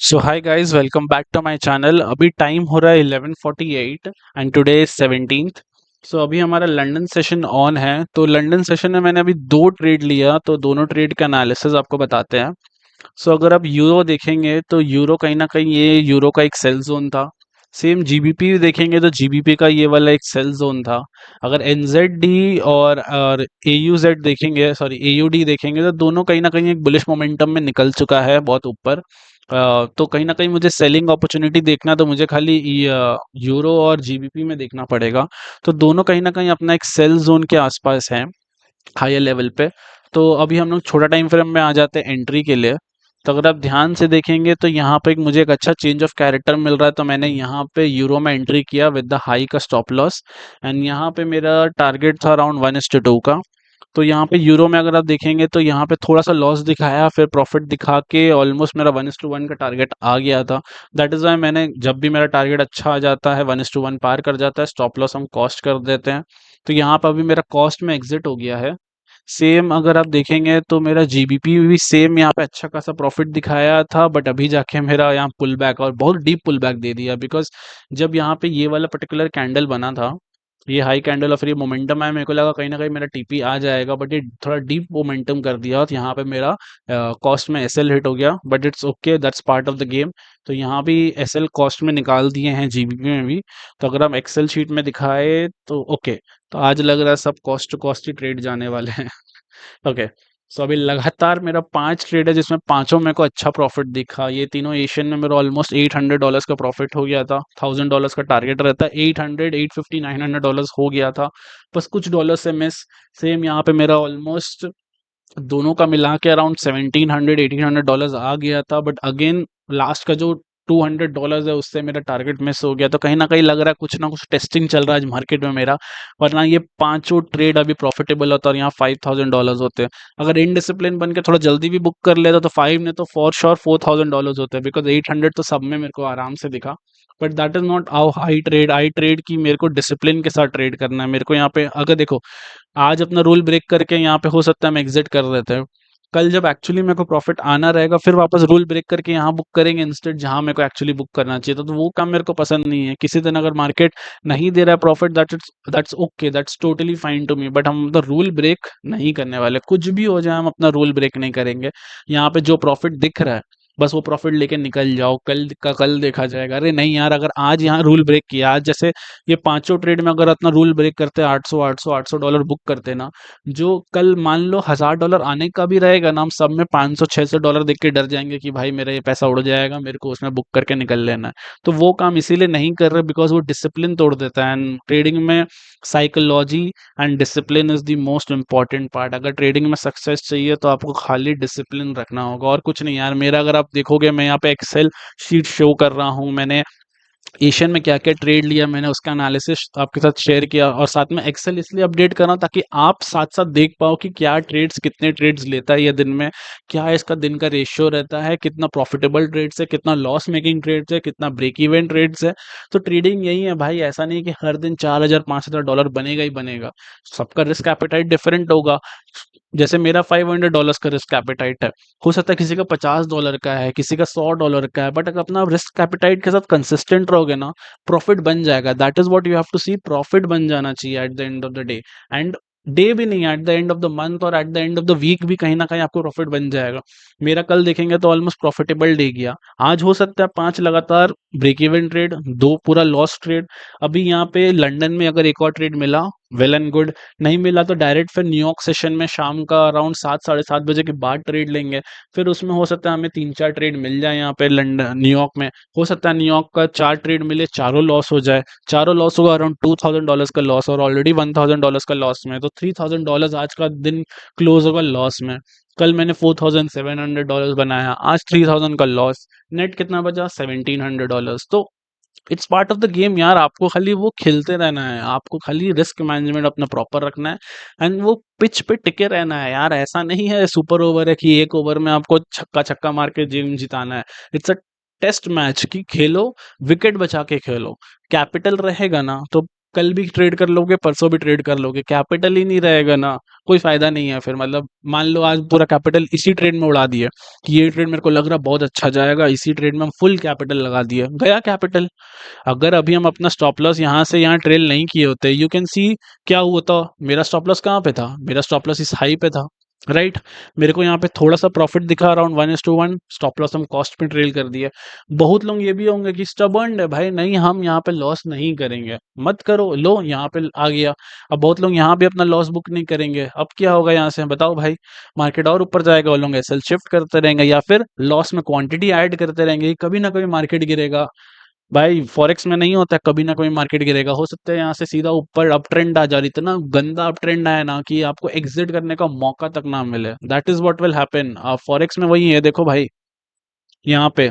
So hi guys, welcome back to my channel. अभी time हो रहा है 11:48 एंड टुडे इज 17th। सो अभी हमारा लंदन सेशन ऑन है। तो लंदन सेशन में मैंने अभी दो ट्रेड लिया, तो दोनों ट्रेड का एनालिसिस आपको बताते हैं। सो अगर आप यूरो देखेंगे तो यूरो कहीं ना कहीं ये यूरो का एक सेल जोन था। सेम जीबीपी देखेंगे तो जीबीपी का ये वाला एक सेल जोन था। अगर एनजेड और एयूजेड देखेंगे, सॉरी एयूडी देखेंगे, तो दोनों कहीं ना कहीं एक बुलिश मोमेंटम में निकल चुका है बहुत ऊपर। तो कहीं ना कहीं मुझे सेलिंग अपॉर्चुनिटी देखना, तो मुझे खाली यूरो और जीबीपी में देखना पड़ेगा। तो दोनों कहीं ना कहीं अपना एक सेल जोन के आसपास हैं, हायर लेवल पे। तो अभी हम लोग छोटा टाइम फ्रेम में आ जाते हैं एंट्री के लिए। तो अगर आप ध्यान से देखेंगे तो यहाँ पे मुझे एक अच्छा चेंज ऑफ कैरेक्टर मिल रहा है, तो मैंने यहाँ पे यूरो में एंट्री किया विद द हाई का स्टॉप लॉस। एंड यहाँ पे मेरा टारगेट था अराउंड 1:2 का। तो यहाँ पे यूरो में अगर आप देखेंगे तो यहाँ पे थोड़ा सा लॉस दिखाया, फिर प्रॉफिट दिखा के ऑलमोस्ट मेरा 1:1 का टारगेट आ गया था। दैट इज वाई मैंने, जब भी मेरा टारगेट अच्छा आ जाता है, 1:1 पार कर जाता है, स्टॉप लॉस हम कॉस्ट कर देते हैं। तो यहाँ पर अभी मेरा कॉस्ट में एग्जिट हो गया है। सेम अगर आप देखेंगे तो मेरा जीबीपी भी सेम यहाँ पे अच्छा खासा प्रॉफिट दिखाया था, बट अभी जाके मेरा यहाँ पुल बैक, और बहुत डीप पुल बैक दे दिया। बिकॉज जब यहाँ पे ये वाला पर्टिकुलर कैंडल बना था, ये हाई कैंडल और फिर ये मोमेंटम है, मेरे को लगा कहीं ना कहीं मेरा टीपी आ जाएगा, बट ये थोड़ा डीप मोमेंटम कर दिया, तो यहाँ पे मेरा कॉस्ट में एसएल हिट हो गया। But it's okay, that's part of the game. तो यहाँ भी एसएल कॉस्ट में निकाल दिए हैं जीबीपी में भी। तो अगर हम एक्सेल शीट में दिखाए तो ओके। तो आज लग रहा है सब कॉस्ट टू कॉस्ट ही ट्रेड जाने वाले हैं। ओके। सो अभी लगातार मेरा 5 ट्रेड है, जिसमें पांचों मेरे को अच्छा प्रॉफिट दिखा। ये तीनों एशियन में मेरा ऑलमोस्ट $800 का प्रॉफिट हो गया था। $1000 का टारगेट रहता है, 800, 850, $900 हो गया था, बस कुछ डॉलर से मिस। सेम यहाँ पे मेरा ऑलमोस्ट दोनों का मिला के अराउंड 1700, $1800 आ गया था। बट अगेन लास्ट का जो $200 है, उससे मेरा टारगेट मिस हो गया। तो कहीं ना कहीं लग रहा है कुछ ना कुछ टेस्टिंग चल रहा है आज मार्केट में मेरा। वरना ये पांचों ट्रेड अभी प्रॉफिटेबल होता और यहाँ $5000 होते हैं। अगर इनडिसिप्लिन बन के थोड़ा जल्दी भी बुक कर लेता तो फाइव ने तो फॉर श्योर $4000 होते हैं, बिकॉज 800 तो सब में मेरे को आराम से दिखा। But that is not how I trade की मेरे को डिसिप्लिन के साथ ट्रेड करना है। मेरे को यहाँ पे अगर देखो, आज अपना रूल ब्रेक करके यहाँ पे हो सकता है हम एग्जिट कर देते हैं। कल जब एक्चुअली मेरे को प्रॉफिट आना रहेगा, फिर वापस रूल ब्रेक करके यहाँ बुक करेंगे इंस्टेड, जहां मेरे को एक्चुअली बुक करना चाहिए था। तो वो काम मेरे को पसंद नहीं है। किसी दिन अगर मार्केट नहीं दे रहा है profit, that's okay, that's totally fine to me, but हम तो रूल ब्रेक नहीं करने वाले। कुछ भी हो जाए हम अपना रूल ब्रेक नहीं करेंगे। यहाँ पे जो प्रॉफिट दिख रहा है, बस वो प्रॉफिट लेके निकल जाओ, कल का कल देखा जाएगा। अरे नहीं यार, अगर आज यहाँ रूल ब्रेक किया, आज जैसे ये पांचों ट्रेड में अगर अपना रूल ब्रेक करते, 800 डॉलर बुक करते ना, जो कल मान लो $1000 आने का भी रहेगा ना, हम सब में $500 600 देख के डर जाएंगे कि भाई मेरा ये पैसा उड़ जाएगा, मेरे को उसमें बुक करके निकल लेना है। तो वो काम इसीलिए नहीं कर रहे, बिकॉज वो डिसिप्लिन तोड़ देता है। एंड ट्रेडिंग में psychology and discipline is the most important part. अगर ट्रेडिंग में सक्सेस चाहिए तो आपको खाली डिसिप्लिन रखना होगा, और कुछ नहीं यार। मेरा अगर आप देखोगे, मैं यहाँ पे एक्सेल शीट शो कर रहा हूँ, मैंने एशियन में क्या क्या ट्रेड लिया, मैंने उसका एनालिसिस आपके साथ शेयर किया, और साथ में एक्सेल इसलिए अपडेट कर रहा हूं ताकि आप साथ साथ देख पाओ कि क्या ट्रेड्स, कितने ट्रेड्स लेता है ये दिन में, क्या इसका दिन का रेशियो रहता है, कितना प्रॉफिटेबल ट्रेड्स है, कितना लॉस मेकिंग ट्रेड्स है, कितना ब्रेक इवन ट्रेड्स है। तो ट्रेडिंग यही है भाई। ऐसा नहीं कि हर दिन 4000 $5000 बनेगा ही बनेगा। सबका रिस्क एपेटाइट डिफरेंट होगा। जैसे मेरा $500 का रिस्क एपेटाइट है, हो सकता है किसी का $50 का है, किसी का $100 का है। बट अगर अपना रिस्क एपेटाइट के साथ कंसिस्टेंट रहोगे ना, प्रॉफिट बन जाएगा। That is what you have to see, profit बन जाना चाहिए at the end of the day. End day भी नहीं, at the end of the month और at the end of the week भी कहीं ना कहीं आपको प्रॉफिट बन जाएगा। मेरा कल देखेंगे तो ऑलमोस्ट प्रॉफिटेबल डे गया। आज हो सकता है 5 लगातार ब्रेक इवन ट्रेड, 2 पूरा लॉस ट्रेड। अभी यहाँ पे लंदन में अगर एक और ट्रेड मिला, वेल एंड गुड। नहीं मिला तो डायरेक्ट फिर न्यूयॉर्क सेशन में शाम का अराउंड 7 साढ़े 7 बजे के बाद ट्रेड लेंगे। फिर उसमें हो सकता है हमें 3 4 ट्रेड मिल जाए यहाँ पे लंदन न्यूयॉर्क में। हो सकता है न्यूयॉर्क का 4 ट्रेड मिले, चारों लॉस हो जाए। चारों लॉस होगा अराउंड $2000 का लॉस, और ऑलरेडी $1000 का लॉस में, तो $3000 आज का दिन क्लोज होगा लॉस में। कल मैंने $4700 बनाया, आज 3000 का लॉस। नेट कितना बचा? $1700। तो it's part of the game यार। आपको खाली वो खेलते रहना है, आपको खाली रिस्क मैनेजमेंट अपना प्रॉपर रखना है, एंड वो पिच पे टिके रहना है यार। ऐसा नहीं है सुपर ओवर है कि एक ओवर में आपको छक्का छक्का मार के गेम जिताना है। इट्स अ टेस्ट मैच, कि खेलो, विकेट बचा के खेलो। कैपिटल रहेगा ना तो कल भी ट्रेड कर लोगे, परसों भी ट्रेड कर लोगे, कैपिटल ही नहीं रहेगा ना, कोई फायदा नहीं है फिर। मतलब मान लो आज पूरा कैपिटल इसी ट्रेड में उड़ा दिया कि ये ट्रेड मेरे को लग रहा बहुत अच्छा जाएगा, इसी ट्रेड में हम फुल कैपिटल लगा दिया, गया कैपिटल। अगर अभी हम अपना स्टॉप लॉस यहाँ से यहाँ ट्रेल नहीं किए होते, यू कैन सी क्या हुआ था। मेरा स्टॉप लॉस कहाँ पे था, मेरा स्टॉप लॉस इस हाई पे था, राइट। मेरे को यहाँ पे थोड़ा सा प्रॉफिट दिखा, अराउंड 1:1, स्टॉप लॉस हम कॉस्ट पे ट्रेल कर दिए। बहुत लोग ये भी होंगे कि स्टबर्न है भाई, नहीं हम यहाँ पे लॉस नहीं करेंगे, मत करो, लो यहाँ पे आ गया। अब बहुत लोग यहाँ भी अपना लॉस बुक नहीं करेंगे, अब क्या होगा यहाँ से बताओ भाई। मार्केट और ऊपर जाएगा, वो लोग एसएल शिफ्ट करते रहेंगे या फिर लॉस में क्वांटिटी ऐड करते रहेंगे, कभी ना कभी मार्केट गिरेगा। भाई फॉरेक्स में नहीं होता, कभी ना कभी मार्केट गिरेगा, हो सकता है यहाँ से सीधा ऊपर अप ट्रेंड आ जाए, इतना गंदा अप ट्रेंड आया ना कि आपको एग्जिट करने का मौका तक ना मिले। That is what will happen. Forex में वही है, देखो भाई, यहाँ पे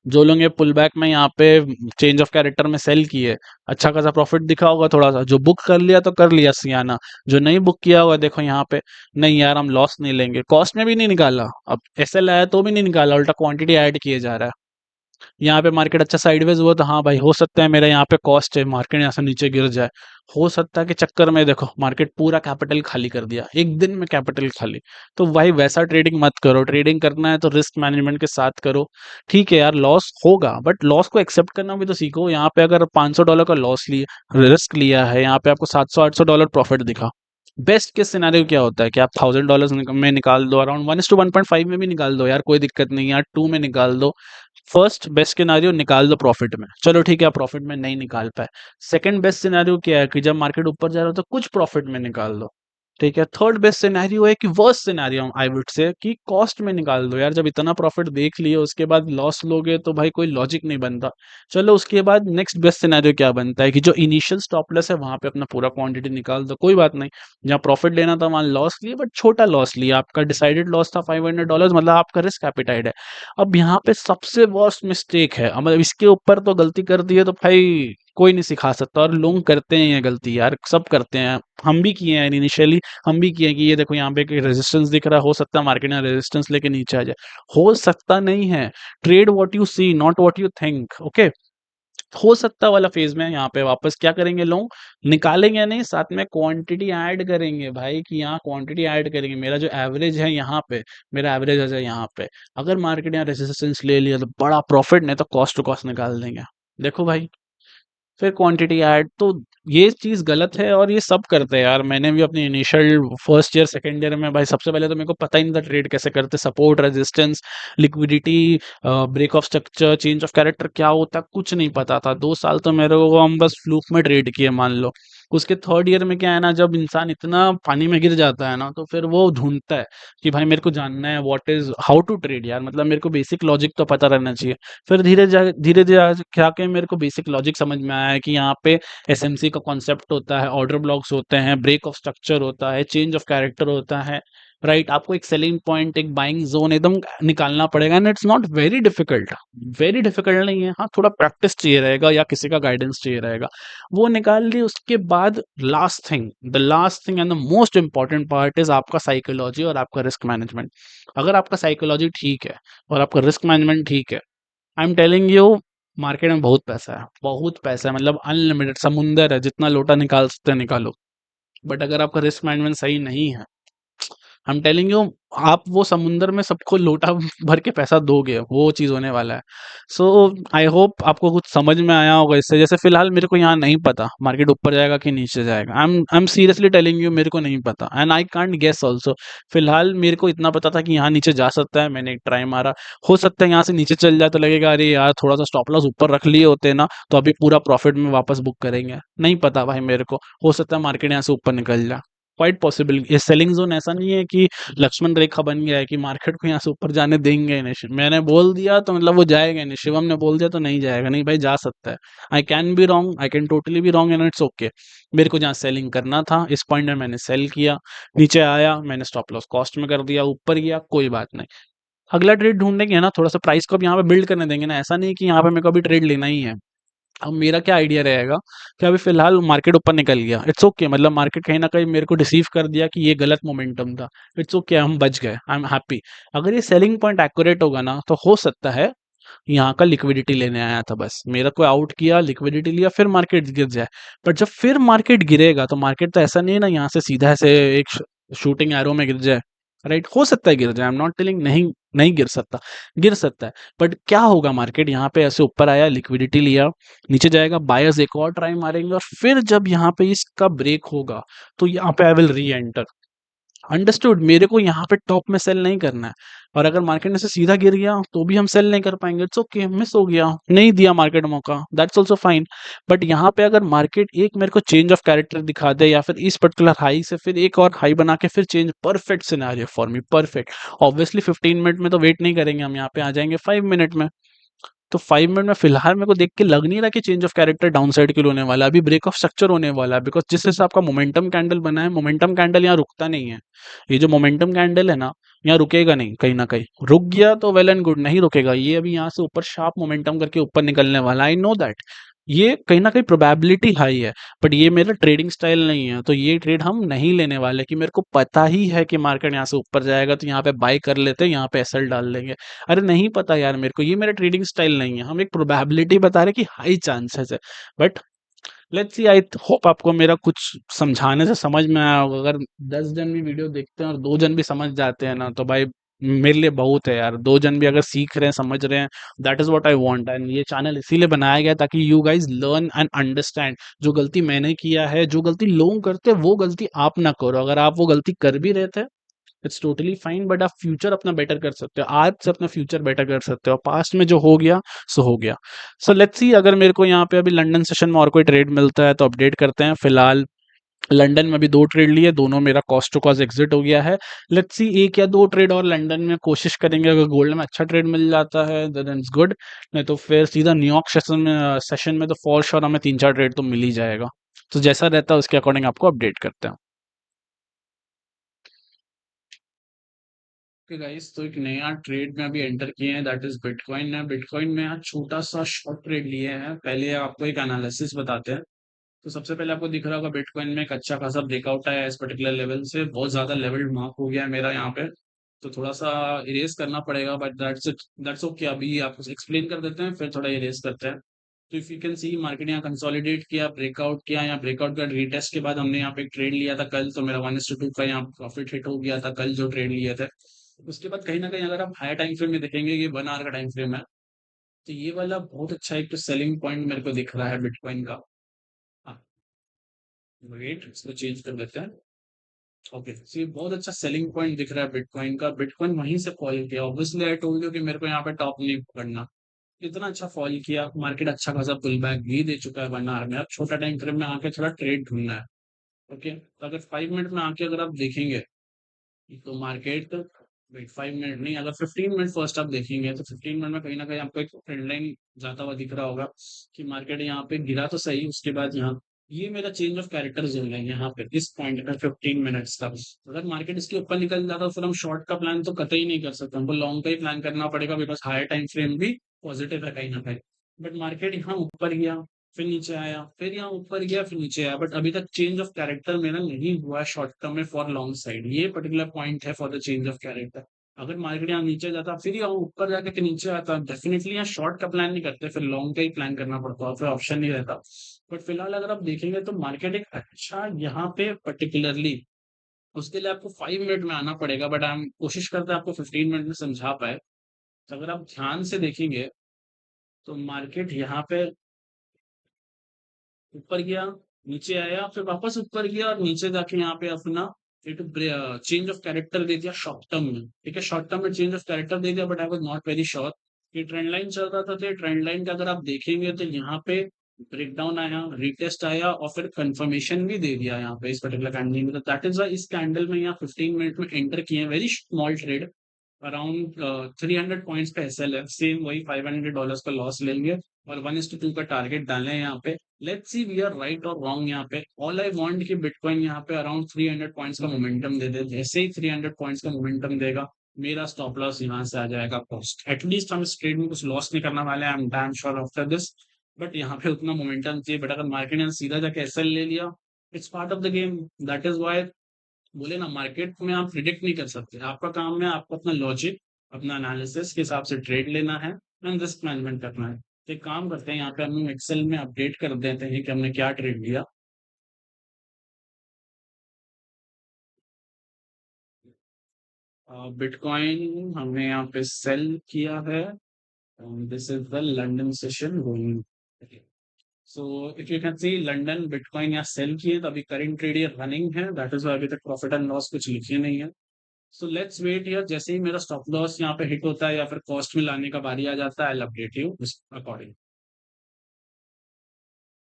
जो लोग ये पुल बैक में यहाँ पे चेंज ऑफ कैरेक्टर में सेल किए, अच्छा खासा प्रॉफिट दिखा होगा थोड़ा सा, जो बुक कर लिया तो कर लिया सियाना, जो नहीं बुक किया होगा देखो यहाँ पे, नहीं यार हम लॉस नहीं लेंगे, कॉस्ट में भी नहीं निकाला, अब एसएल आया तो भी नहीं निकाला, उल्टा क्वांटिटी ऐड किए जा रहा है। यहाँ पे मार्केट अच्छा साइडवेज हुआ तो हाँ भाई हो सकता है मेरा यहाँ पे कॉस्ट है, मार्केट यहाँ से नीचे गिर जाए, हो सकता है कि चक्कर में देखो मार्केट पूरा कैपिटल खाली कर दिया एक दिन में, कैपिटल खाली। तो भाई वैसा ट्रेडिंग मत करो, ट्रेडिंग करना है तो रिस्क मैनेजमेंट के साथ करो। ठीक है यार लॉस होगा, बट लॉस को एक्सेप्ट करना भी तो सीखो। यहाँ पे अगर $500 का लॉस लिया, रिस्क लिया है, यहाँ पे आपको $700-800 प्रॉफिट दिखा, बेस्ट केस सिनेरियो क्या होता है कि आप $1000 में निकाल दो, अराउंड 1:1.5 में भी निकाल दो यार, कोई दिक्कत नहीं है यार, 2 में निकाल दो। फर्स्ट बेस्ट सिनेरियो निकाल दो प्रॉफिट में, चलो ठीक है आप प्रॉफिट में नहीं निकाल पाए। सेकंड बेस्ट सिनेरियो क्या है कि जब मार्केट ऊपर जा रहा हो तो कुछ प्रॉफिट में निकाल दो, ठीक है। थर्ड बेस्ट सिनेरियो है कि worst scenario I would say कि कॉस्ट में निकाल दो यार, जब इतना प्रॉफिट देख लियो उसके बाद लॉस लोगे तो भाई कोई लॉजिक नहीं बनता। चलो उसके बाद नेक्स्ट बेस्ट सिनेरियो क्या बनता है कि जो इनिशियल स्टॉप लॉस है वहां पे अपना पूरा क्वांटिटी निकाल दो, कोई बात नहीं। जहाँ प्रॉफिट लेना था वहां लॉस लिए, बट छोटा लॉस लिया, आपका डिसाइडेड लॉस था $500, मतलब आपका रिस्क एपिटाइट है। अब यहाँ पे सबसे वर्स्ट मिस्टेक है, मतलब इसके ऊपर तो गलती कर दी है तो भाई कोई नहीं सिखा सकता, और लोग करते हैं ये गलती यार, सब करते हैं, हम भी किए हैं इनिशियली। हम भी किए हैं कि ये देखो यहाँ पे एक रेजिस्टेंस दिख रहा है, हो सकता है मार्केट में रेजिस्टेंस लेके नीचे आ जाए, हो सकता नहीं है। Trade what you see not what you think, okay. हो सकता वाला फेज में यहाँ पे वापस क्या करेंगे लोग, निकालेंगे नहीं, साथ में क्वांटिटी ऐड करेंगे भाई, कि यहाँ क्वांटिटी ऐड करेंगे, मेरा जो एवरेज है यहाँ पे, मेरा एवरेज आ जाए यहाँ पे। अगर मार्केट यहाँ रेजिस्टेंस ले लिया तो बड़ा प्रॉफिट, नहीं तो कॉस्ट टू कॉस्ट निकाल देंगे। देखो भाई फिर क्वांटिटी ऐड, तो ये चीज गलत है और ये सब करते हैं यार। मैंने भी अपनी initial first year second year में भाई सबसे पहले तो मेरे को पता ही नहीं था ट्रेड कैसे करते, support resistance liquidity break of structure change of character क्या होता है कुछ नहीं पता था। 2 साल तो मेरे को हम बस फ्लूक में ट्रेड किए मान लो। उसके थर्ड ईयर में क्या है ना, जब इंसान इतना पानी में गिर जाता है ना तो फिर वो ढूंढता है कि भाई मेरे को जानना है what is how to trade यार, मतलब मेरे को बेसिक लॉजिक तो पता रहना चाहिए। फिर धीरे धीरे जाके मेरे को बेसिक लॉजिक समझ में आया है कि यहाँ पे एसएमसी का कॉन्सेप्ट होता है, ऑर्डर ब्लॉक्स होते हैं, ब्रेक ऑफ स्ट्रक्चर होता है, चेंज ऑफ कैरेक्टर होता है, राइट। आपको एक सेलिंग पॉइंट एक बाइंग जोन एकदम निकालना पड़ेगा, and it's not very difficult, very difficult नहीं है। हाँ थोड़ा प्रैक्टिस चाहिए रहेगा या किसी का गाइडेंस चाहिए रहेगा, वो निकाल ली। उसके बाद last thing and the most important part is आपका साइकोलॉजी और आपका रिस्क मैनेजमेंट। अगर आपका साइकोलॉजी ठीक है और आपका रिस्क मैनेजमेंट ठीक है, I am telling you market में बहुत पैसा है, बहुत पैसा है, मतलब अनलिमिटेड समुंदर है, जितना लोटा निकाल सकते हैं निकालो। बट अगर आपका रिस्क मैनेजमेंट सही नहीं है, आई एम टेलिंग यू, आप वो समुंदर में सबको लोटा भर के पैसा दोगे, वो चीज होने वाला है। सो आई होप आपको कुछ समझ में आया होगा इससे। जैसे फिलहाल मेरे को यहाँ नहीं पता मार्केट ऊपर जाएगा कि नीचे जाएगा, I am seriously telling you, मेरे को नहीं पता and I can't guess also. फिलहाल मेरे को इतना पता था कि यहाँ नीचे जा सकता है, मैंने एक ट्राई मारा। हो सकता है यहाँ से नीचे चल जाए तो लगेगा अरे यार थोड़ा सा स्टॉप लॉस ऊपर रख लिए होते ना तो अभी पूरा प्रॉफिट में वापस बुक करेंगे, नहीं पता भाई मेरे को। हो सकता है मार्केट यहाँ से ऊपर निकल जाए, क्वाइट पॉसिबल। ये सेलिंग जोन ऐसा नहीं है कि लक्ष्मण रेखा बन गया है कि मार्केट को यहाँ से ऊपर जाने देंगे ही नहीं। मैंने बोल दिया तो मतलब वो जाएगा ही नहीं, शिवम ने बोल दिया तो नहीं जाएगा, नहीं भाई जा सकता है। I can be wrong, I can totally be wrong and it's okay. मेरे को जहाँ सेलिंग करना था इस पॉइंट में मैंने सेल किया, नीचे आया मैंने स्टॉप लॉस कॉस्ट में कर दिया, ऊपर गया कोई बात नहीं। अगला ट्रेड ढूंढेंगे है ना, थोड़ा सा प्राइस को अब यहाँ पे बिल्ड करने देंगे ना, ऐसा नहीं कि यहाँ पे मेरे को अभी ट्रेड लेना ही है। अब मेरा क्या आइडिया रहेगा कि अभी फिलहाल मार्केट ऊपर निकल गया, इट्स ओके, मतलब मार्केट कहीं ना कहीं मेरे को डिसीव कर दिया कि ये गलत मोमेंटम था, इट्स ओके, हम बच गए, आई एम हैप्पी। अगर ये सेलिंग पॉइंट एक्यूरेट होगा ना तो हो सकता है यहाँ का लिक्विडिटी लेने आया था बस। मेरा को आउट किया, लिक्विडिटी लिया, फिर मार्केट गिर जाए। बट जब फिर मार्केट गिरेगा तो मार्केट तो ऐसा नहीं है ना यहाँ से सीधा से एक शूटिंग एरो में गिर जाए, राइट? हो सकता है गिर जाए, आई एम नॉट टेलिंग नहीं नहीं गिर सकता, गिर सकता है। बट क्या होगा, मार्केट यहाँ पे ऐसे ऊपर आया, लिक्विडिटी लिया, नीचे जाएगा, बायर्स एक और ट्राई मारेंगे और फिर जब यहाँ पे इसका ब्रेक होगा तो यहाँ पे आई विल री एंटर। अंडरस्टूड? मेरे को यहाँ पे टॉप में सेल नहीं करना है। और अगर मार्केट में से सीधा गिर गया तो भी हम सेल नहीं कर पाएंगे। इट्स ओके, मिस हो गया, नहीं दिया मार्केट मौका, दैट्स ऑल्सो फाइन। बट यहाँ पे अगर मार्केट एक मेरे को चेंज ऑफ कैरेक्टर दिखा दे या फिर इस पर्टिकुलर हाई से फिर एक और हाई बना के फिर change, perfect scenario for me, perfect. Obviously 15 minute में तो वेट नहीं करेंगे हम, यहाँ पे आ जाएंगे 5 मिनट में। तो 5 मिनट में फिलहाल मेरे को देख के लग नहीं रहा कि change of character down side के लिए होने वाला है। अभी ब्रेक ऑफ स्ट्रक्चर होने वाला है, बिकॉज जिस हिसाब का मोमेंटम कैंडल बना है, मोमेंटम कैंडल यहाँ रुकता नहीं है। ये जो मोमेंटम कैंडल है ना, यहाँ रुकेगा नहीं, कहीं ना कहीं रुक गया तो वेल एंड गुड, नहीं रुकेगा। ये अभी यहाँ से ऊपर शार्प मोमेंटम करके ऊपर निकलने वाला, आई नो दैट। ये कहीं ना कहीं प्रोबेबिलिटी हाई है। बट ये मेरा ट्रेडिंग स्टाइल नहीं है, तो ये ट्रेड हम नहीं लेने वाले। कि मेरे को पता ही है कि मार्केट यहाँ से ऊपर जाएगा तो यहाँ पे बाय कर लेते हैं, यहाँ पे एसएल डाल लेंगे। अरे नहीं पता यार मेरे को, ये मेरा ट्रेडिंग स्टाइल नहीं है। हम एक प्रोबेबिलिटी बता रहे कि हाई चांसेस है। But let's see, I hope आपको मेरा कुछ समझाने से समझ में आया होगा। अगर 10 जन भी वीडियो देखते हैं और 2 जन भी समझ जाते हैं ना, तो भाई मेरे लिए बहुत है यार। 2 जन भी अगर सीख रहे हैं, समझ रहे हैं, that is what I want. And ये चैनल इसीलिए बनाया गया ताकि you guys learn and understand. जो गलती मैंने किया है, जो गलती लोग करते हैं, वो गलती आप ना करो। अगर आप वो गलती कर भी रहे थे, इट्स टोटली फाइन। बट आप फ्यूचर अपना बेटर कर सकते हो, आज से अपना फ्यूचर बेटर कर सकते हो। पास्ट में जो हो गया सो हो गया। सो लेट्स सी, अगर मेरे को यहाँ पे अभी लंदन सेशन में और कोई ट्रेड मिलता है तो अपडेट करते हैं। फिलहाल लंदन में भी 2 ट्रेड लिए, दोनों मेरा कॉस्ट टू कॉस्ट एग्जिट हो गया है। लेट्स सी, 1 या 2 ट्रेड और लंदन में कोशिश करेंगे। अगर गोल्ड में अच्छा ट्रेड मिल जाता है देन इट्स गुड, नहीं तो फिर सीधा न्यूयॉर्क सेशन में तो फॉर श्योर हमें 3-4 ट्रेड तो मिल ही जाएगा। तो जैसा रहता है उसके अकॉर्डिंग आपको अपडेट करते हैं। ओके गाइस, तो एक नया ट्रेड में अभी एंटर किए हैं, दैट इज बिटकॉइन है। बिटकॉइन में आज छोटा सा शॉर्ट ट्रेड लिए हैं। पहले आपको एक एनालिसिस बताते हैं। तो सबसे पहले आपको दिख रहा होगा बिटकॉइन में एक अच्छा खासा ब्रेकआउट आया है इस पर्टिकुलर लेवल से। बहुत ज्यादा लेवल मार्क हो गया है मेरा यहाँ पे, तो थोड़ा सा इरेज करना पड़ेगा। बट दैट्स ओके, अभी आपको एक्सप्लेन कर देते हैं फिर थोड़ा इरेज करते हैं। तो if you can C, market यहाँ कंसोलिडेट किया, ब्रेकआउट किया। यहाँ ब्रेकआउट का रीटेस्ट के बाद हमने यहाँ पे एक ट्रेड लिया था कल, तो मेरा 1:2 का यहाँ प्रॉफिट हिट हो गया था कल जो ट्रेड लिए थे। उसके बाद कहीं ना कहीं अगर आप हायर टाइम फ्रेम में देखेंगे, ये 1 आवर का टाइम फ्रेम है, तो ये वाला बहुत अच्छा एक तो सेलिंग पॉइंट मेरे को दिख रहा है बिटकॉइन का। हाँ, वेट इसको चेंज कर देते हैं। ओके, तो ये बहुत अच्छा सेलिंग पॉइंट दिख रहा है बिटकॉइन का। बिटकॉइन वहीं से फॉल किया, ऑब्वियसली आई टोल्ड यू कि मेरे को यहाँ पे टॉप नहीं पकड़ना। इतना अच्छा फॉल किया, मार्केट अच्छा खासा पुल बैक भी दे चुका है 1 आवर में। अब छोटा टाइम फ्रेम में आके थोड़ा ट्रेड ढूंढना है। ओके, तो अगर 5 मिनट में आके अगर आप देखेंगे तो मार्केट, वेट 5 मिनट नहीं, अगर 15 मिनट फर्स्ट आप देखेंगे तो 15 मिनट में कहीं ना कहीं आपको एक ट्रेंड लाइन जाता हुआ दिख रहा होगा कि मार्केट यहाँ पे गिरा तो सही, उसके बाद यहाँ ये मेरा चेंज ऑफ कैरेक्टर जोन है यहाँ पे इस पॉइंट पे 15 मिनट्स का। अगर मार्केट इसके ऊपर निकल जाता तो फिर हम शॉर्ट का प्लान तो कतई नहीं कर सकते, हमको लॉन्ग का ही प्लान करना पड़ेगा, बिकॉज हायर टाइम फ्रेम भी पॉजिटिव है कहीं ना कहीं। बट मार्केट यहाँ ऊपर गया, फिर नीचे आया, फिर यहाँ ऊपर गया, फिर नीचे आया। बट अभी तक चेंज ऑफ कैरेक्टर मेरा नहीं हुआ शॉर्ट टर्म में फॉर लॉन्ग साइड। ये पर्टिकुलर पॉइंट है for the change of character. अगर मार्केट यहाँ नीचे जाता फिर यहाँ ऊपर जाके फिर नीचे आता, डेफिनेटली यहाँ शॉर्ट का प्लान नहीं करते, फिर लॉन्ग का ही प्लान करना पड़ता, और फिर ऑप्शन नहीं रहता। बट फिलहाल अगर आप देखेंगे तो मार्केट एक अच्छा यहाँ पे पर्टिकुलरली, उसके लिए आपको 5 मिनट में आना पड़ेगा। बट हम कोशिश करते हैं आपको 15 मिनट में समझा पाए। तो अगर आप ध्यान से देखेंगे तो मार्केट यहाँ पे ऊपर गया, नीचे आया, फिर वापस ऊपर गया और नीचे जाके यहाँ पे अपना एक चेंज ऑफ कैरेक्टर दे दिया शॉर्ट टर्म में। ठीक है, शॉर्ट टर्म में चेंज ऑफ कैरेक्टर दे दिया, but I was not very sure. ये ट्रेंड लाइन चल रहा था, तो ट्रेंड लाइन का अगर आप देखेंगे तो यहाँ पे ब्रेकडाउन आया, रिटेस्ट आया और फिर कंफर्मेशन भी दे दिया यहाँ पे इस पर्टिकुलर कैंडल में। तो दैट इज वाई इस कैंडल में यहाँ 15 मिनट में एंटर किए हैं, very small trade. Around 300 points का एसएल है, सेम वही $500 का लॉस लेंगे और 1:2 का टारगेट डालें यहाँ पे। Let's see we are right और रॉन्ग यहाँ पे। ऑल आई वांट कि बिटकॉइन यहाँ पे अराउंड 300 पॉइंट्स का मोमेंटम दे दे। जैसे ही 300 पॉइंट्स का मोमेंटम देगा, मेरा स्टॉप लॉस यहाँ से आ जाएगा पोस्ट। एटलीस्ट हम इस ट्रेड में कुछ लॉस नहीं करने वाले, I am damn sure after this. But यहाँ पे उतना मोमेंटम चाहिए। बट अगर मार्केट ने सीधा जाके एसएल ले लिया, it's part of the game. That is why बोले ना, मार्केट में आप प्रिडिक्ट नहीं कर सकते। आपका काम है आपको अपना लॉजिक, अपना एनालिसिस के हिसाब से ट्रेड लेना है। एंड रिस्क मैनेजमेंट करना है। तो एक काम करते हैं, यहाँ पे हम एक्सेल में अपडेट कर देते हैं कि हमने क्या ट्रेड लिया। बिटकॉइन हमने यहाँ पे सेल किया है। This is the London session going. So if you can C London bitcoin यहाँ सेल किए, तो अभी करेंट ट्रेड ये रनिंग है, दैट इज अभी तक प्रॉफिट एंड लॉस कुछ लिखे नहीं है। सो लेट्स वेट हियर, जैसे ही मेरा स्टॉप लॉस यहाँ पे हिट होता है या फिर कॉस्ट में लाने का बारी आ जाता है, I will update you according.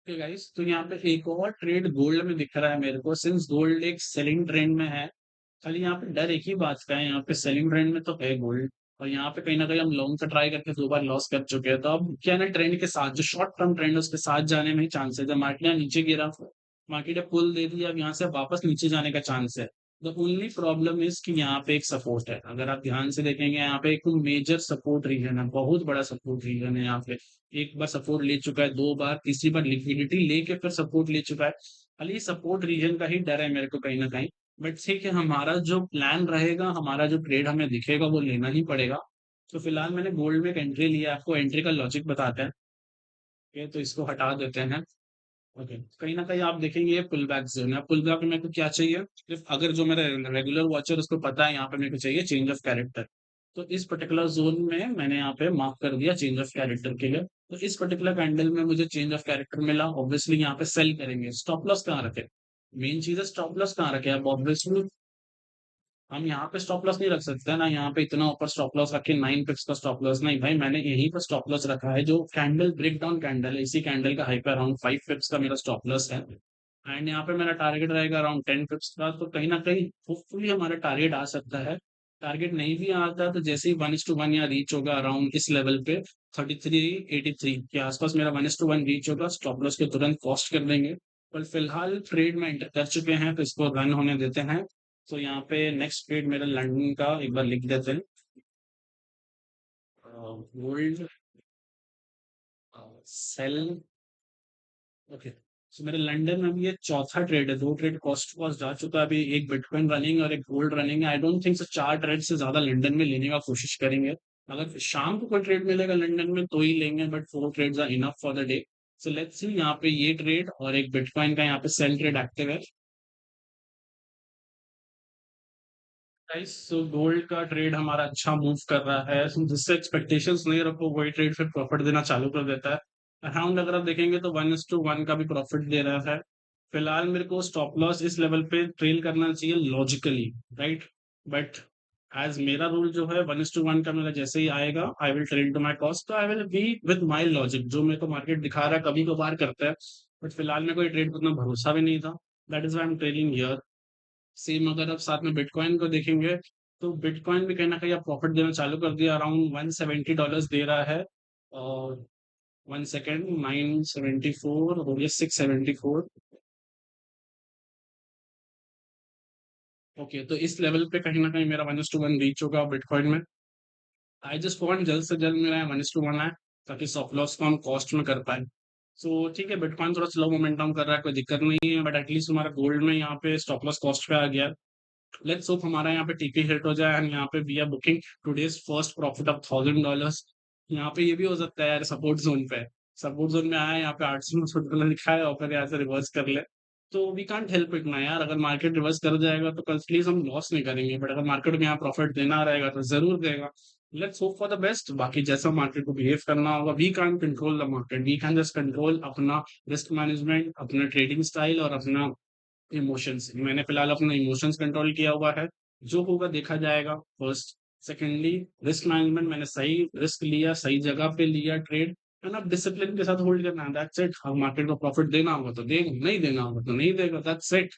Okay guys, तो यहाँ पे एक और ट्रेड गोल्ड में दिख रहा है मेरे को, सिंस गोल्ड एक सेलिंग ट्रेंड में है। खाली यहाँ पे डर एक ही बात का है, यहाँ पे सेलिंग ट्रेंड में तो है गोल्ड, और यहाँ पे कहीं ना कहीं हम लॉन्ग का ट्राई करके 2 बार लॉस कर चुके हैं। तो अब क्या है ना, ट्रेंड के साथ जो शॉर्ट टर्म ट्रेंड है उसके साथ जाने में ही चांसेस है। मार्केट यहाँ नीचे गिरा, मार्केट ने पुल दे दिया, अब यहाँ से वापस नीचे जाने का चांस है। द ओनली प्रॉब्लम इज कि यहाँ पे एक सपोर्ट है, अगर आप ध्यान से देखेंगे यहाँ पे एक मेजर सपोर्ट रीजन है, बहुत बड़ा सपोर्ट रीजन है यहाँ पे। एक बार सपोर्ट ले चुका है, 2 बार, तीसरी बार लिक्विडिटी लेके फिर सपोर्ट ले चुका है। खाली सपोर्ट रीजन का ही डर है मेरे को कहीं ना कहीं। बट ठीक है, हमारा जो प्लान रहेगा, हमारा जो ट्रेड हमें दिखेगा वो लेना ही पड़ेगा। तो फिलहाल मैंने गोल्ड में एक एंट्री लिया, आपको एंट्री का लॉजिक बताते हैं। ओके, तो इसको हटा देते हैं। ओके, कहीं ना कहीं आप देखेंगे ये पुल बैक जोन है। पुल बैक में मेरे को क्या चाहिए, सिर्फ अगर जो मेरा रेगुलर वॉचर उसको पता है, यहाँ पे मेरे को चाहिए चेंज ऑफ कैरेक्टर। तो इस पर्टिकुलर जोन में मैंने यहाँ पे मार्क कर दिया चेंज ऑफ कैरेक्टर के लिए। तो इस पर्टिकुलर कैंडल में मुझे चेंज ऑफ कैरेक्टर मिला, ऑब्वियसली यहाँ पे सेल करेंगे। स्टॉप लॉस कहाँ रखे, मेन चीज है स्टॉप लॉस कहाँ रखे। अब ऑब्वियसली हम यहाँ पे स्टॉप लॉस नहीं रख सकते हैं ना, यहाँ पे इतना ऊपर स्टॉप लॉस रखे 9 पिप्स का स्टॉप लॉस, नहीं भाई, मैंने यहीं पर स्टॉप लॉस रखा है जो कैंडल ब्रेक डाउन कैंडल है, इसी कैंडल का हाई पे अराउंड 5 पिप्स का मेरा स्टॉप लॉस है। एंड यहाँ पे मेरा टारगेट रहेगा अराउंड 10 पिप्स का, तो कहीं ना कहीं होपफुली हमारा टारगेट आ सकता है। टारगेट नहीं भी आता तो जैसे ही 1:1 यहाँ रीच होगा अराउंड इस लेवल पे 3383 के आसपास, मेरा 1:1 रीच होगा, स्टॉप लॉस को तुरंत कॉस्ट कर देंगे। पर फिलहाल ट्रेड में एंटर कर चुके हैं, तो इसको रन होने देते हैं। तो यहाँ पे नेक्स्ट ट्रेड मेरा लंदन का एक बार लिख देते हैं, गोल्ड सेल। ओके, सो मेरे लंदन में भी ये चौथा ट्रेड है, 2 ट्रेड कॉस्ट कॉस्ट जा चुका है, अभी एक बिटकॉइन रनिंग और एक गोल्ड रनिंग है। I don't think so 4 trade से ज्यादा लंदन में लेने का कोशिश करेंगे। अगर शाम को कोई ट्रेड मिलेगा लंदन में तो ही लेंगे, but 4 trades are enough for the day. So let's see, यहाँ पे ये ट्रेड और एक बिटकॉइन का यहाँ पे सेल ट्रेड एक्टिव है। गाइस, सो गोल्ड का ट्रेड हमारा अच्छा मूव कर रहा है, so जिससे एक्सपेक्टेशंस नहीं रखो वही ट्रेड फिर प्रॉफिट देना चालू कर देता है। अराउंड अगर आप देखेंगे तो 1:1 का भी प्रॉफिट दे रहा है। फिलहाल मेरे को स्टॉप लॉस इस लेवल पे ट्रेल करना चाहिए लॉजिकली, राइट। बट एज मेरा रूल जो है 1:1 का मेरा जैसे ही आएगा I will trail to my cost, तो I will be with my logic, जो मेरे को मार्केट दिखा रहा है कभी कभार करता है। बट फिलहाल मेरे को ये ट्रेड पर उतना भरोसा भी नहीं था, that is why am trailing here. Same अगर आप साथ में बिटकॉइन को देखेंगे, तो बिटकॉइन भी कहीं ना कहीं आप प्रॉफिट देना चालू कर दिया, अराउंड $170 दे रहा है। और 1 सेकेंड, 974 हो गया, 674। ओके, तो इस लेवल पे कहीं ना कहीं मेरा 1:1 रीच होगा बिटकॉइन में। आई जस्ट वांट जल्द से जल्द मेरा 1:1 आए, ताकि स्टॉप लॉस को हम कॉस्ट में कर पाए। सो ठीक है, बिटकॉइन थोड़ा स्लो मोमेंटम कर रहा है, कोई दिक्कत नहीं है, बट एटलीस्ट हमारा गोल्ड में यहाँ पे स्टॉप लॉस कॉस्ट पे आ गया। लेट्स होप हमारा यहाँ पे टीपी हिट हो जाए, एंड यहाँ पे we are booking today's first profit of $1000। यहाँ पे ये भी हो सकता है यार, सपोर्ट जोन पे, सपोर्ट जोन में आया, यहाँ पे $800 लिखा है और फिर यहाँ से रिवर्स कर ले। तो वी कांट हेल्प इट ना यार, अगर मार्केट रिवर्स कर जाएगा तो कल प्लीज हम लॉस नहीं करेंगे, बट अगर मार्केट में यहाँ प्रॉफिट देना रहेगा तो जरूर देगा। Let's hope for the best, बाकी जैसा मार्केट को बिहेव करना होगा, we can't control the market, we can just control अपना रिस्क मैनेजमेंट, अपना ट्रेडिंग स्टाइल और अपना इमोशंस। मैंने फिलहाल अपना इमोशंस कंट्रोल किया हुआ है, जो होगा देखा जाएगा फर्स्ट। सेकेंडली, रिस्क मैनेजमेंट, मैंने सही रिस्क लिया, सही जगह पे लिया ट्रेड, है ना, डिसिप्लिन के साथ होल्ड करना है, दैट्स इट। हम मार्केट को प्रॉफिट देना होगा तो देगा, नहीं देना होगा तो नहीं देगा, that's it.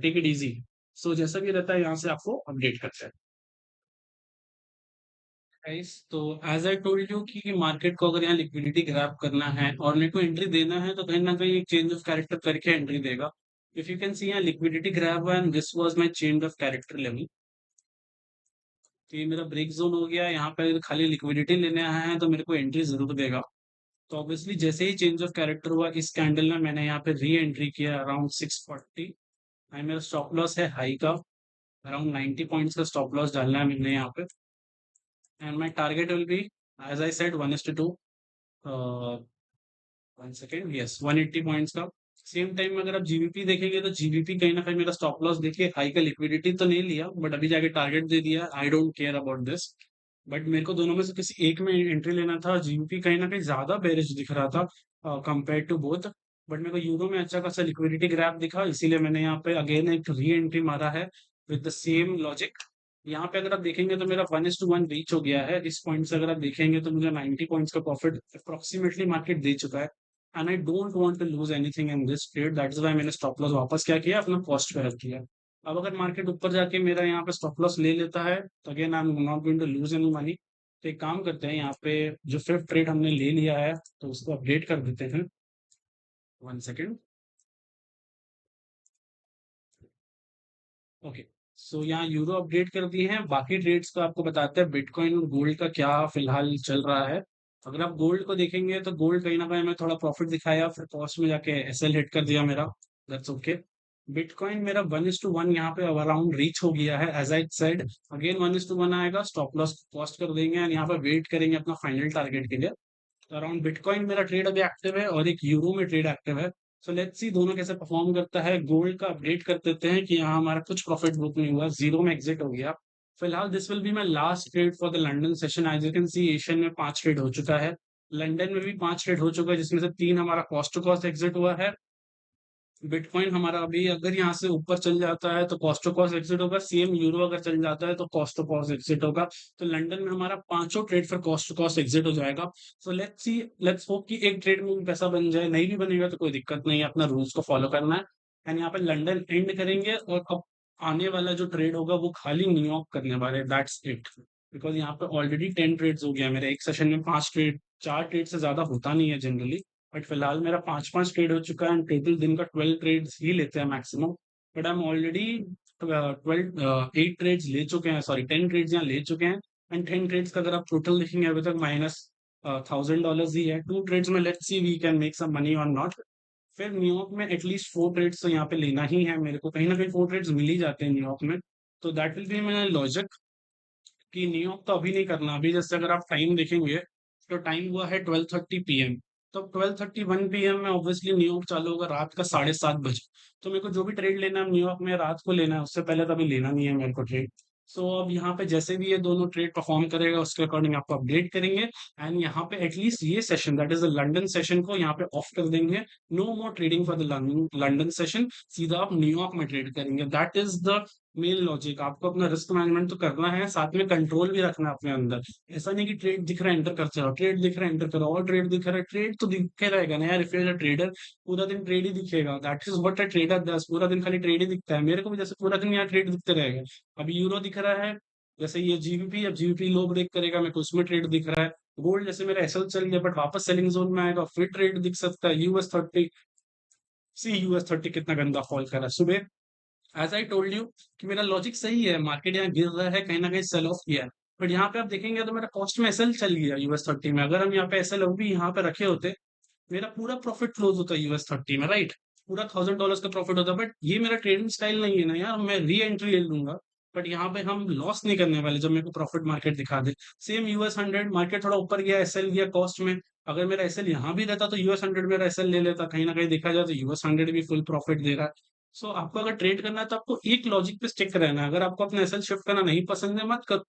Take it easy. So जैसा भी रहता है यहाँ से आपको अपडेट करते हैं। गाइस, तो एज आई टोल्ड यू कि मार्केट को अगर यहाँ लिक्विडिटी ग्रैब करना है और मेरे को एंट्री देना है, तो कहीं ना कहीं एक चेंज ऑफ कैरेक्टर करके एंट्री देगा। इफ यू कैन सी यहाँ liquidity grab and this was my change of character level. तो ये मेरा ब्रेक जोन हो गया, यहाँ पे अगर खाली लिक्विडिटी लेने आया है तो मेरे को एंट्री जरूर देगा। तो ऑब्वियसली जैसे ही चेंज ऑफ कैरेक्टर हुआ इस कैंडल में, मैंने यहाँ पे री एंट्री किया अराउंड 640। एंड मेरा स्टॉप लॉस है हाई का, अराउंड 90 पॉइंट्स का स्टॉप लॉस डालना है मैंने यहाँ पे। And my target will be as I said 1:2, 1 second, yes 180 points का। सेम टाइम में अगर आप जीबीपी देखेंगे तो जीबीपी कहीं ना कहीं मेरा स्टॉप लॉस देखिए, हाई का लिक्विडिटी तो नहीं लिया बट अभी जाके टारगेट दे दिया। I don't care about this, but मेरे को दोनों में से किसी एक में एंट्री लेना था। जीबीपी कहीं ना कहीं ज्यादा बेरिश दिख रहा था कंपेयर टू बोथ, बट मेरे को यूरो में अच्छा खासा लिक्विडिटी ग्रैप दिखा, इसीलिए मैंने यहाँ पे अगेन एक री एंट्री मारा है विद द सेम लॉजिक। यहाँ पे अगर आप देखेंगे तो मेरा 1:1 रीच हो गया है। इस पॉइंट से अगर आप देखेंगे तो मुझे 90 पॉइंट्स का प्रॉफिट अप्रोक्सीमेटली मार्केट दे चुका है। And I don't want to lose anything in this trade, that is why मैंने स्टॉप लॉस वापस क्या किया, अपना कॉस्ट पे रख किया। अब अगर मार्केट ऊपर जाके मेरा यहाँ पे स्टॉप लॉस ले लेता है तो again I am not going to lose any money. तो एक काम करते हैं, यहाँ पे जो फिफ्थ ट्रेड हमने ले लिया है तो उसको अपडेट कर देते हैं। 1 सेकेंड। ओके, सो यहाँ यूरो अपडेट कर दिए हैं। बाकी ट्रेड्स का आपको बताते हैं बिटकॉइन और गोल्ड का क्या फिलहाल चल रहा है। अगर आप गोल्ड को देखेंगे तो गोल्ड कहीं ना कहीं हमें थोड़ा प्रॉफिट दिखाया, फिर कॉस्ट में जाके एसएल हिट कर दिया मेरा। That's okay. बिटकॉइन मेरा 1:1 यहाँ पे अराउंड रीच हो गया है। एज आई सेड अगेन 1:1 आएगा, स्टॉप लॉस कॉस्ट कर देंगे एंड यहाँ पे वेट करेंगे अपना फाइनल टारगेट के लिए। तो अराउंड बिटकॉइन मेरा ट्रेड अभी एक्टिव है और एक यूरो में ट्रेड एक्टिव है। सो लेट्स सी दोनों कैसे परफॉर्म करता है। गोल्ड का अपडेट कर देते हैं कि यहाँ हमारा कुछ प्रॉफिट बुक नहीं हुआ, जीरो में एग्जिट हो गया। फिलहाल this will be my last trade for the London session. As you can see Asian में 5 ट्रेड हो चुका है, लंदन में भी 5 ट्रेड हो चुका है, जिसमें से 3 हमारा कॉस्ट टू कॉस्ट एग्जिट हुआ है। बिटकॉइन हमारा अभी अगर यहाँ से ऊपर चल जाता है तो कॉस्ट टू कॉस्ट एग्जिट होगा, सेम यूरो अगर चल जाता है तो कॉस्ट टू कॉस्ट एग्जिट होगा। तो लंदन में हमारा पांचों ट्रेड फिर कॉस्ट टू कॉस्ट एग्जिट हो जाएगा। सो लेट्स सी, लेट्स होप कि एक ट्रेड में भी पैसा बन जाए, नहीं भी बनेगा तो कोई दिक्कत नहीं है, अपना रूल्स को फॉलो करना है। एंड यहाँ पे लंदन एंड करेंगे और अब आने वाला जो ट्रेड होगा वो खाली न्यूयॉर्क करने वाले, दैट्स इट। बिकॉज यहाँ पे ऑलरेडी 10 ट्रेड्स हो गया मेरे एक सेशन में, 5 ट्रेड, 4 ट्रेड से ज्यादा होता नहीं है जनरली। बट फिलहाल मेरा 5-5 ट्रेड हो चुका है एंड टोटल दिन का 12 ट्रेड्स ही लेते हैं maximum. But I am already 8 trades ले चुके हैं, सॉरी 10 ट्रेड्स यहाँ ले चुके हैं। एंड 10 ट्रेड्स का अगर आप टोटल देखेंगे अभी तक माइनस $1000 ही है। 2 ट्रेड्स में let's see we can make some money और नॉट। फिर न्यूयॉर्क में एटलीस्ट 4 ट्रेड्स तो यहाँ पे लेना ही है मेरे को, कहीं ना कहीं 4 ट्रेड्स मिल ही जाते हैं न्यूयॉर्क में। तो दैट विल बी मेरा लॉजिक कि न्यूयॉर्क तो अभी नहीं करना। अभी जैसे अगर आप टाइम देखेंगे तो टाइम हुआ है 12:30 PM। तो 12:31 PM में ऑब्वियसली न्यूयॉर्क चालू होगा रात का 7:30 बजे। तो मेरे को जो भी ट्रेड लेना है न्यूयॉर्क में रात को लेना है, उससे पहले तो अभी लेना नहीं है मेरे को ट्रेड। सो अब यहाँ पे जैसे भी ये दोनों ट्रेड परफॉर्म करेगा उसके अकॉर्डिंग आपको अपडेट करेंगे। एंड यहाँ पे एटलीस्ट ये session that is the London session को यहाँ पे ऑफ कर देंगे। No more trading for the London session, सीधा आप न्यूयॉर्क में ट्रेड करेंगे। That is the main logic. आपको अपना रिस्क मैनेजमेंट तो करना है, साथ में कंट्रोल भी रखना है अपने अंदर। ऐसा नहीं कि ट्रेड दिख रहा है एंटर करते रहो, ट्रेड दिख रहा है एंटर करो, और ट्रेड दिख रहा है, ट्रेड तो दिखे रहेगा ना यार। If you are a trader पूरा दिन ट्रेड ही दिखेगा, that is what a trader does. पूरा दिन खाली ट्रेड ही दिखता है, मेरे को भी जैसे पूरा दिन यहाँ ट्रेड दिखते रहेगा। अभी यूरो दिख रहा है, जैसे ये जीबीपी, अब जीबीपी लो ब्रेक करेगा मेरे को उसमें ट्रेड दिख रहा है। गोल्ड जैसे मेरा एसएल चल गया बट वापस सेलिंग जोन में आएगा, फिर ट्रेड दिख सकता है। यूएस 30, सी यूएस 30 कितना गंदा फॉल करा सुबह। एज आई टोल्ड यू कि मेरा लॉजिक सही है, मार्केट यहाँ गिर रहा है, कहीं ना कहीं सेल ऑफ किया है। बट यहाँ पे आप देखेंगे तो मेरा कॉस्ट में एसएल चल गया यूएस 30 में। अगर हम यहाँ पे एसएल भी यहाँ पे रखे होते, मेरा पूरा प्रॉफिट क्लोज होता है यूएस 30 में, राइट। पूरा $1000 का प्रॉफिट होता। बट ये मेरा ट्रेडिंग स्टाइल नहीं है ना यार, मैं री एंट्री ले लूंगा। बट यहाँ पे हम लॉस नहीं करने वाले जब मेरे को प्रॉफिट मार्केट दिखा दे। सेम यूएस 100 मार्केट थोड़ा ऊपर गया, एसएल गया कॉस्ट में। अगर मेरा एसएल यहाँ भी रहता तो यूएस 100 मेरा एसएल ले लेता, कहीं ना कहीं देखा जाए तो यूएस 100 भी फुल प्रॉफिट दे रहा है। सो आपको अगर ट्रेड करना है तो आपको एक लॉजिक पे स्टिक रहना है। अगर आपको अपना एसएल शिफ्ट करना नहीं पसंद है मत कर।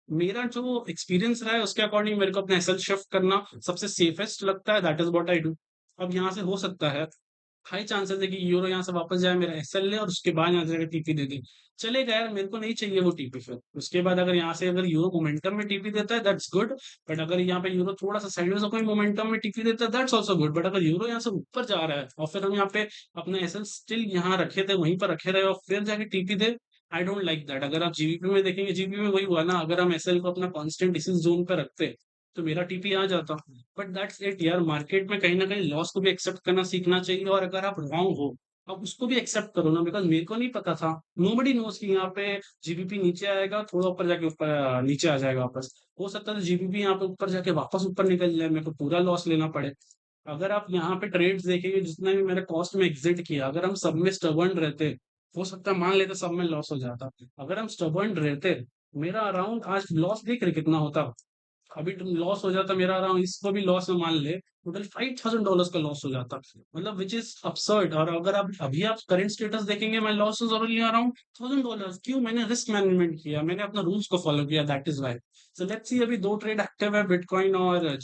मेरा जो एक्सपीरियंस रहा है उसके अकॉर्डिंग मेरे को अपना एसएल शिफ्ट करना सबसे सेफेस्ट लगता है, that is what I do. अब यहाँ से हो सकता है, हाई चांसेस है कि यूरो यहाँ से वापस जाए, मेरा एसएल ले और उसके बाद यहाँ से टीपी दे दे। चलेगा यार, मेरे को नहीं चाहिए वो टीपी। फिर उसके बाद अगर यहाँ से अगर यूरो मोमेंटम में टीपी देता है दैट्स गुड। बट अगर यहाँ पे यूरो थोड़ा सा साइडवेज कोई मोमेंटम में टीपी देता है दैट्स ऑल्सो गुड। बट अगर यूरो यहाँ से ऊपर जा रहा है और फिर हम यहाँ पे अपना एसएल स्टिल यहाँ रखे थे, वहीं पर रखे रहे और फिर जाके TP they, I don't like that. अगर आप जीबीपी में देखेंगे, जीबीपी में वही हुआ ना, अगर हम एसएल को अपना कांस्टेंट इसी जोन पे रखते तो मेरा टीपी आ जाता। बट दैट्स इट यार, मार्केट में कहीं ना कहीं लॉस को भी एक्सेप्ट करना सीखना चाहिए। और अगर आप रॉन्ग हो अब उसको भी एक्सेप्ट करो ना, बिकॉज मेरे को नहीं पता था। नोबडी नोस कि यहाँ पे जीबीपी नीचे आएगा, थोड़ा ऊपर जाके ऊपर नीचे आ जाएगा वापस। हो सकता है जीबीपी यहाँ पे ऊपर जाके वापस ऊपर निकल जाए, मेरे को पूरा लॉस लेना पड़े। अगर आप यहाँ पे ट्रेड्स देखेंगे जितना भी मेरे कॉस्ट में एग्जिट किया, अगर हम सब में स्टबर्न रहते, हो सकता है मान लेते सब में लॉस हो जाता। अगर हम स्टबर्न रहते, मेरा अराउंड आज लॉस देख रहे कितना होता, अभी लॉस हो जाता मेरा अराउंड, इसको भी लॉस में मान ले, टोटल $5,000 का लॉस हो जाता, मतलब विच इज absurd। और अगर आप अभी आप करंट स्टेटस देखेंगे, my loss is only around $1,000। क्यों? मैंने रिस्क मैनेजमेंट किया, मैंने अपना रूल्स को फॉलो किया, that is why. So let's see, अभी दो ट्रेड एक्टिव है, बिटकॉइन और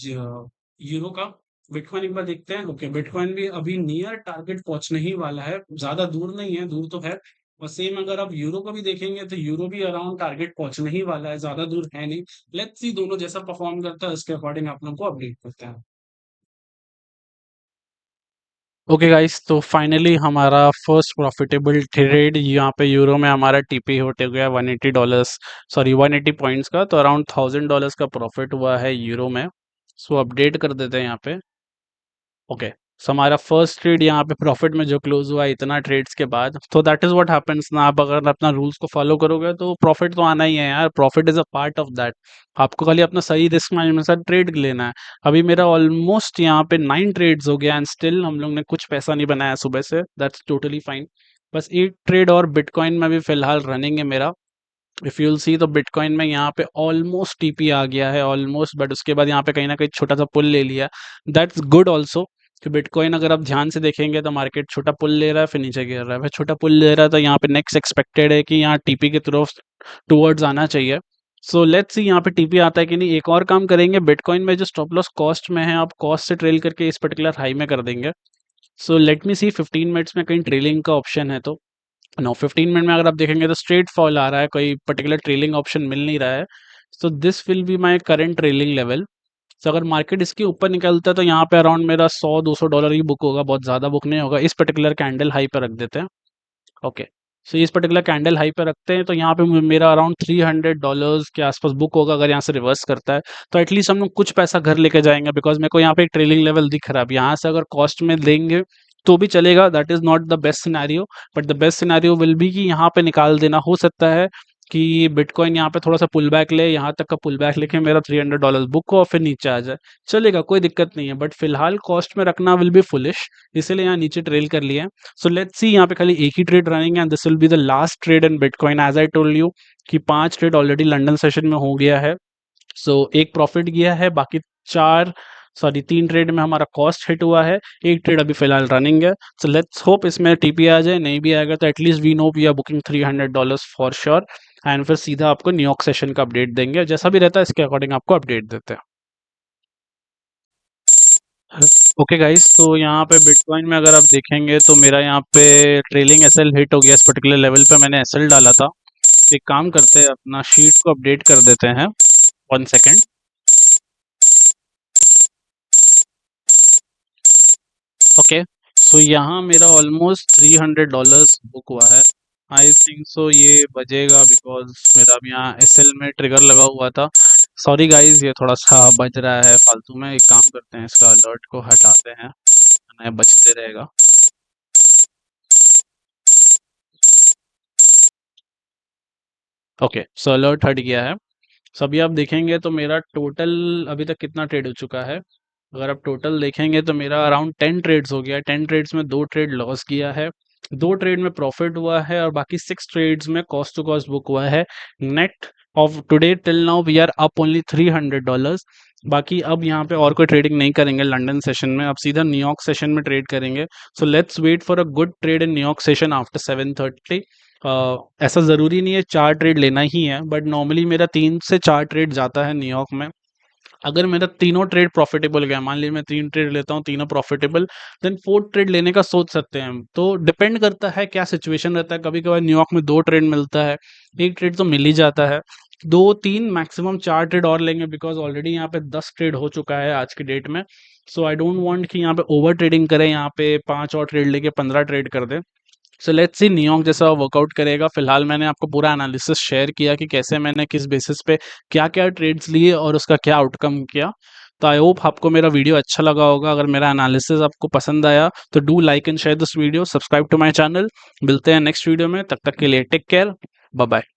यूरो का। बिटकॉइन एक बार देखते हैं। ओके, बिटकॉइन भी अभी नियर टारगेट पहुंचने ही वाला है, ज्यादा दूर नहीं है, दूर तो है। और सेम अगर आप यूरो को भी देखेंगे तो यूरो भी अराउंड टारगेट पहुंचने ही वाला है, ज्यादा दूर है नहीं। लेट्स सी दोनों जैसा परफॉर्म करता है, उसके अकॉर्डिंग आप लोग को अपडेट करते हैं। ओके गाइस, तो फाइनली हमारा फर्स्ट प्रॉफिटेबल ट्रेड यहाँ पे यूरो में हमारा टीपी होते गया $180, सॉरी 180 पॉइंट्स का, तो अराउंड $1,000 का प्रॉफिट हुआ है यूरो में। सो अपडेट कर देते हैं यहाँ पे। ओके, सो हमारा फर्स्ट ट्रेड यहाँ पे प्रॉफिट में जो क्लोज हुआ इतना ट्रेड्स के बाद, तो दैट इज व्हाट हैपेंस ना, आप अगर अपना रूल्स को फॉलो करोगे तो प्रॉफिट तो आना ही है यार, profit is a part of that. आपको खाली अपना सही रिस्क मैनेजमेंट के साथ ट्रेड लेना है। अभी मेरा ऑलमोस्ट यहाँ पे 9 ट्रेड्स हो गया एंड स्टिल हम लोग ने कुछ पैसा नहीं बनाया सुबह से, दैट्स टोटली फाइन। बस एक ट्रेड और बिटकॉइन में भी फिलहाल रनिंग है मेरा। इफ यूल सी, तो बिटकॉइन में यहाँ पे ऑलमोस्ट टीपी आ गया है ऑलमोस्ट, बट उसके बाद यहाँ पे कहीं ना कहीं छोटा सा पुल ले लिया, दैट्स गुड ऑल्सो। कि बिटकॉइन अगर आप ध्यान से देखेंगे तो मार्केट छोटा पुल ले रहा है, फिर नीचे गिर रहा है, फिर छोटा पुल ले रहा है, तो यहाँ पे नेक्स्ट एक्सपेक्टेड है कि यहाँ टीपी की तरफ टुवर्ड्स आना चाहिए। सो लेट्स सी यहाँ पे टीपी आता है कि नहीं। एक और काम करेंगे, बिटकॉइन में जो स्टॉप लॉस कॉस्ट में है, आप कॉस्ट से ट्रेल करके इस पर्टिकुलर हाई में कर देंगे। सो लेट मी सी 15 मिनट्स में कहीं ट्रेलिंग का ऑप्शन है तो। नो, 15 मिनट में अगर आप देखेंगे तो स्ट्रेट फॉल आ रहा है, कोई पर्टिकुलर ट्रेलिंग ऑप्शन मिल नहीं रहा है। So this will be my current trailing level. तो अगर मार्केट इसके ऊपर निकलता है तो यहाँ पे अराउंड मेरा $100-200 ही बुक होगा, बहुत ज़्यादा बुक नहीं होगा। इस पर्टिकुलर कैंडल हाई पे रख देते हैं। ओके, सो इस पर्टिकुलर कैंडल हाई पे रखते हैं, तो यहाँ पे मेरा अराउंड $300 के आसपास बुक होगा। अगर यहाँ से रिवर्स करता है तो एटलीस्ट हम लोग कुछ पैसा घर लेके जाएंगे, बिकॉज मेरे को यहाँ पे एक ट्रेलिंग लेवल दिख रहा है। अब यहाँ से अगर कॉस्ट में लेंगे तो भी चलेगा, that is not the best scenario. But the best scenario will be कि यहाँ पे निकाल देना। हो सकता है कि बिटकॉइन यहाँ पे थोड़ा सा पुल बैक ले, यहाँ तक का पुल बैक लेके मेरा $300 बुक हो और फिर नीचे आ जाए, चलेगा, कोई दिक्कत नहीं है। बट फिलहाल कॉस्ट में रखना विल बी फुलिश, इसीलिए यहाँ नीचे ट्रेल कर लिया है। सो लेट्स सी, यहाँ पे खाली एक ही ट्रेड रनिंग है and this will be the last trade in bitcoin. As I told you कि 5 ट्रेड ऑलरेडी लंदन सेशन में हो गया है। सो एक प्रॉफिट गया है, बाकी 3 ट्रेड में हमारा कॉस्ट हिट हुआ है, एक ट्रेड अभी फिलहाल रनिंग है। सो लेट्स होप इसमें टीपी आ जाए, नहीं भी आएगा तो at least we know we are booking $300 for sure. एंड फिर सीधा आपको न्यूयॉर्क सेशन का अपडेट देंगे, जैसा भी रहता है इसके अकॉर्डिंग आपको अपडेट देते हैं। ओके गाइस, तो यहाँ पे बिटकॉइन में अगर आप देखेंगे तो मेरा यहाँ पे ट्रेलिंग एसएल हिट हो गया, इस पर्टिकुलर लेवल पे मैंने एसएल डाला था। एक काम करते हैं, अपना शीट को अपडेट कर देते हैं। 1 सेकेंड। ओके, सो यहाँ मेरा ऑलमोस्ट $300 बुक हुआ है। आई थिंक सो ये बजेगा, बिकॉज मेरा अब यहाँ एसएल में ट्रिगर लगा हुआ था। सॉरी गाइज, ये थोड़ा सा बज रहा है फालतू में। एक काम करते हैं, इसका अलर्ट को हटाते हैं, नया बजते रहेगा। ओके, सो अलर्ट हट गया है। सो अभी आप देखेंगे तो मेरा टोटल अभी तक कितना ट्रेड हो चुका है। अगर आप टोटल देखेंगे तो मेरा अराउंड 10 ट्रेड्स हो गया है। 10 ट्रेड्स में 2 ट्रेड लॉस किया है, 2 ट्रेड में प्रॉफिट हुआ है, और बाकी 6 ट्रेड्स में कॉस्ट टू कॉस्ट बुक हुआ है। Net of today till now we are up only $300। बाकी अब यहाँ पे और कोई ट्रेडिंग नहीं करेंगे लंदन सेशन में, अब सीधा न्यूयॉर्क सेशन में ट्रेड करेंगे। So let's wait for a good trade in New York session after 7:30। ऐसा ज़रूरी नहीं है 4 ट्रेड लेना ही है, बट नॉर्मली मेरा 3 से 4 ट्रेड जाता है न्यूयॉर्क में। अगर मेरा तीनों ट्रेड प्रॉफिटेबल गया, मान लीजिए मैं 3 ट्रेड लेता हूँ, तीनों प्रॉफिटेबल, देन 4th ट्रेड लेने का सोच सकते हैं हम। तो डिपेंड करता है क्या सिचुएशन रहता है। कभी कभार न्यूयॉर्क में 2 ट्रेड मिलता है, एक ट्रेड तो मिल ही जाता है। 2-3 मैक्सिमम 4 ट्रेड और लेंगे, बिकॉज ऑलरेडी यहाँ पे 10 ट्रेड हो चुका है आज की डेट में। सो आई डोंट वांट कि यहाँ पे ओवर ट्रेडिंग करें, यहाँ पे 5 और ट्रेड लेके 15 ट्रेड कर दें। सो लेट्स सी न्यूयॉर्क जैसा वर्कआउट करेगा। फिलहाल मैंने आपको पूरा एनालिसिस शेयर किया कि कैसे मैंने किस बेसिस पे क्या क्या ट्रेड्स लिए और उसका क्या आउटकम किया। तो आई होप आपको मेरा वीडियो अच्छा लगा होगा। अगर मेरा एनालिसिस आपको पसंद आया तो do like and share this video, subscribe to my channel. मिलते हैं नेक्स्ट वीडियो में, तब तक के लिए टेक केयर, बाय बाय।